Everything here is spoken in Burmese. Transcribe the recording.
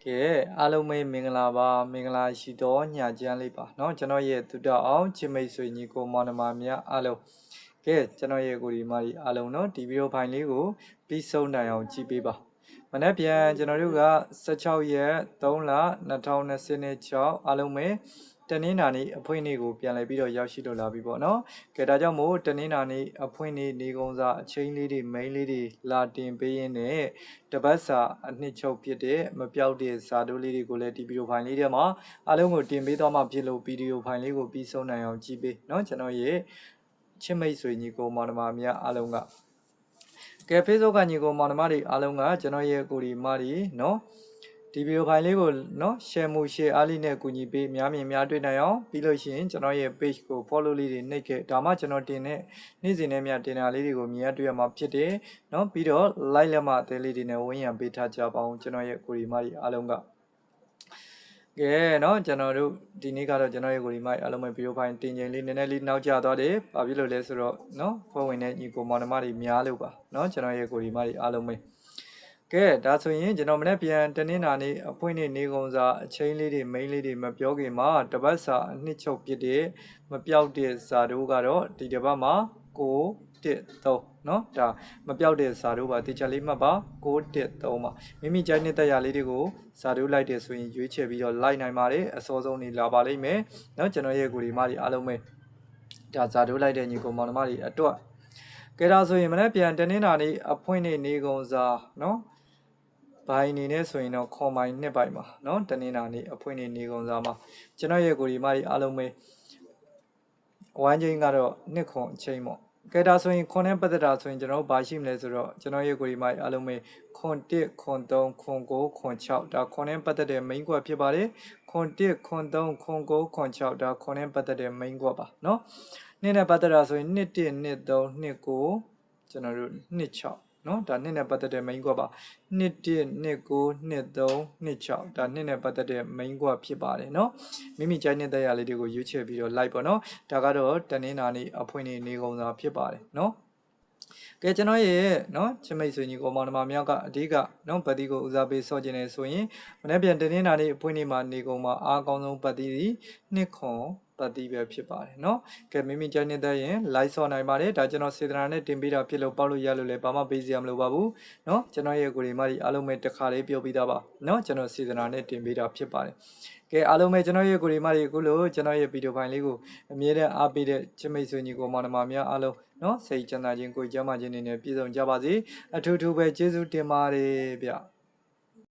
ကဲအားလုံးပဲမင်္ဂလာပါမင်္ဂလာရှိသောညချမ်းလေးပါเนาะကျွန်တော်ရဲ့သူတော်အောင်ချစ်မိတ်ဆွေညီကိုမောင်နှမများအားလုံးကဲကျွန်တော်ရဲ့ကိုဒီမာဒီအားလုံးเนาะဒီဗီဒီယိုဖိုင်လေးကိုပြီးဆုံးနိုင်အောင်ကြည့်ပေးပါမနေ့ပြန်ကျွန်တော်တို့က16ရက်3လ2026အားလုံးပဲတနင်္လာနေ့အဖွင့်နေ့ကိုပြန်လည်ပြီးတော့ရောက်ရှိတော့လာပြီပေါ့နော်။ကဲဒါကြောင့်မို့တနင်္လာနေ့အဖွင့်နေ့နေကုန်းစားအချိန်လေးတွေမိန်းလေးတွေလာတင်ပေးရင်းနဲ့တပတ်စာအနှစ်ချုပ်ဖြစ်တဲ့မပြောက်တဲ့စာတိုးလေးတွေကိုလည်းဒီဗီဒီယိုဖိုင်လေးထဲမှာအားလုံးကိုတင်ပေးသွားမှဖြစ်လို့ဗီဒီယိုဖိုင်လေးကိုပြီးဆုံးနိုင်အောင်ကြည့်ပေးเนาะကျွန်တော်ရဲ့ချစ်မိတ်ဆွေညီကိုမောင်နှမများအားလုံးကကဲ Facebook ကညီကိုမောင်နှမတွေအားလုံးကကျွန်တော်ရဲ့ကိုဒီမာဒီเนาะဒီဗီဒီယိုဖိုင်လေးကိုเนาะ share မှု share အားလေးနဲ့ကူညီပေးများမြင်များတွေ့နိုင်အောင်ပြီးလို့ရှိရင်ကျွန်တော်ရဲ့ page ကို follow လေးတွေနှိပ်ခဲ့ဒါမှကျွန်တော်တင်တဲ့နေ့စဉ်နဲ့များတင်တာလေးတွေကိုမြင်ရတွေ့ရမှာဖြစ်တယ်เนาะပြီးတော့ like လက်မအသေးလေးတွေနဲ့ဝန်းရံပေးထားကြပါအောင်ကျွန်တော်ရဲ့ကိုဒီမာဒီအားလုံးကကဲเนาะကျွန်တော်တို့ဒီနေ့ကတော့ကျွန်တော်ရဲ့ကိုဒီမာဒီအားလုံးပဲဗီဒီယိုဖိုင်တင်ချိန်လေးနည်းနည်းလေးနောက်ကျသွားတယ်ဘာဖြစ်လို့လဲဆိုတော့เนาะဖွဲ့ဝင်တဲ့ညီကိုမောင်နှမတွေများလို့ပါเนาะကျွန်တော်ရဲ့ကိုဒီမာဒီအားလုံးပဲကဲဒါဆိုရင်ကျွန်တော်မနေ့ပြန်တနင်္လာနေ့အဖွင့်နေ့နေကုန်စာအချိန်လေးတွေမိန်းလေးတွေမပြောခင်မှာတပတ်စာအနှစ်ချုပ်ဖြစ်တဲ့မပြောက်တဲ့စာတို့ကတော့ဒီတပတ်မှာ613เนาะဒါမပြောက်တဲ့စာတို့ပါတေချာလေးမှတ်ပါ613ပါမိမိကြိုက်တဲ့တရားလေးတွေကိုစာတို့လိုက်တယ်ဆိုရင်ရွေးချယ်ပြီးတော့လိုက်နိုင်ပါတယ်အစောဆုံးနေလာပါလိမ့်မယ်เนาะကျွန်တော်ရဲ့ကိုဒီမတွေအားလုံးပဲဒါစာတို့လိုက်တဲ့ညီကောင်မောင်နှမတွေအတွက်ကဲဒါဆိုရင်မနေ့ပြန်တနင်္လာနေ့အဖွင့်နေ့နေကုန်စာเนาะဘိုင်နေနဲ့ဆိုရင်တော့ခွန်မိုင်နှစ်ပိုင်ပါเนาะတနင်္လာနေ့အဖွင့်နေ့နေကုန်စားမှာကျွန်တော်ရဲ့ကိုဒီမကြီးအားလုံးပဲဝမ်းချင်းကတော့နှစ်ခွန်အချိန်ပေါ့ကဲဒါဆိုရင်ခွန်နဲ့ပတ်သက်တာဆိုရင်ကျွန်တော်ဘာရှိမလဲဆိုတော့ကျွန်တော်ရဲ့ကိုဒီမကြီးအားလုံးပဲခွန်1ခွန်3ခွန်9ခွန်6ဒါခွန်နဲ့ပတ်သက်တဲ့ main ကွက်ဖြစ်ပါတယ်ခွန်1ခွန်3ခွန်9ခွန်6ဒါခွန်နဲ့ပတ်သက်တဲ့ main ကွက်ပါเนาะနှစ်နဲ့ပတ်သက်တာဆိုရင်2 1 2 3 2 9ကျွန်တော်တို့2 6เนาะဒါနှစ်နဲ့ပတ်သက်တဲ့ main ကွက်ပါ2 1 2 9 2 3 2 6ဒါနှစ်နဲ့ပတ်သက်တဲ့ main ကွက်ဖြစ်ပါတယ်เนาะမိမိကြိုက်တဲ့တရားလေးတွေကိုရွေးချယ်ပြီးတော့ like ပေါ့เนาะဒါကတော့တနင်္လာနေ့အဖွင့်နေ့နေကုန်စာဖြစ်ပါတယ်เนาะကဲကျွန်တော်ရဲ့เนาะချစ်မိတ်ဆွေညီကိုမောင်နှမများကအဓိကเนาะပတ်တိကိုဦးစားပေးဆော့ခြင်းနေဆိုရင်မနေ့ပြန်တနင်္လာနေ့အဖွင့်နေ့မှာနေကုန်မှာအားကောင်းဆုံးပတ်တိနှစ်ခွန်ပတ်တိပဲဖြစ်ပါတယ်เนาะကဲမိမိကြိုက်နေတဲ့ရင် like ဆော့နိုင်ပါတယ်ဒါကျွန်တော်စေတနာနဲ့တင်ပေးတာဖြစ်လို့ပေါက်လို့ရလို့လည်းဘာမှပေးစရာမလိုပါဘူးเนาะကျွန်တော်ရဲ့ကိုရီမာဒီအားလုံးပဲတစ်ခါလေးပြောပြီးသားပါเนาะကျွန်တော်စေတနာနဲ့တင်ပေးတာဖြစ်ပါတယ်ကဲအားလုံးပဲကျွန်တော်ရဲ့ကိုရီမာဒီအခုလို့ကျွန်တော်ရဲ့ဗီဒီယိုဖိုင်လေးကိုအမြဲတမ်းအားပေးတဲ့ချစ်မိတ်ဆွေညီကိုမောင်နှမများအားလုံးเนาะစိတ်ချမ်းသာခြင်းကိုယ်ကျန်းမာခြင်းတွေနဲ့ပြည့်စုံကြပါစေအထူးထူးပဲကျေးဇူးတင်ပါတယ်ဗျ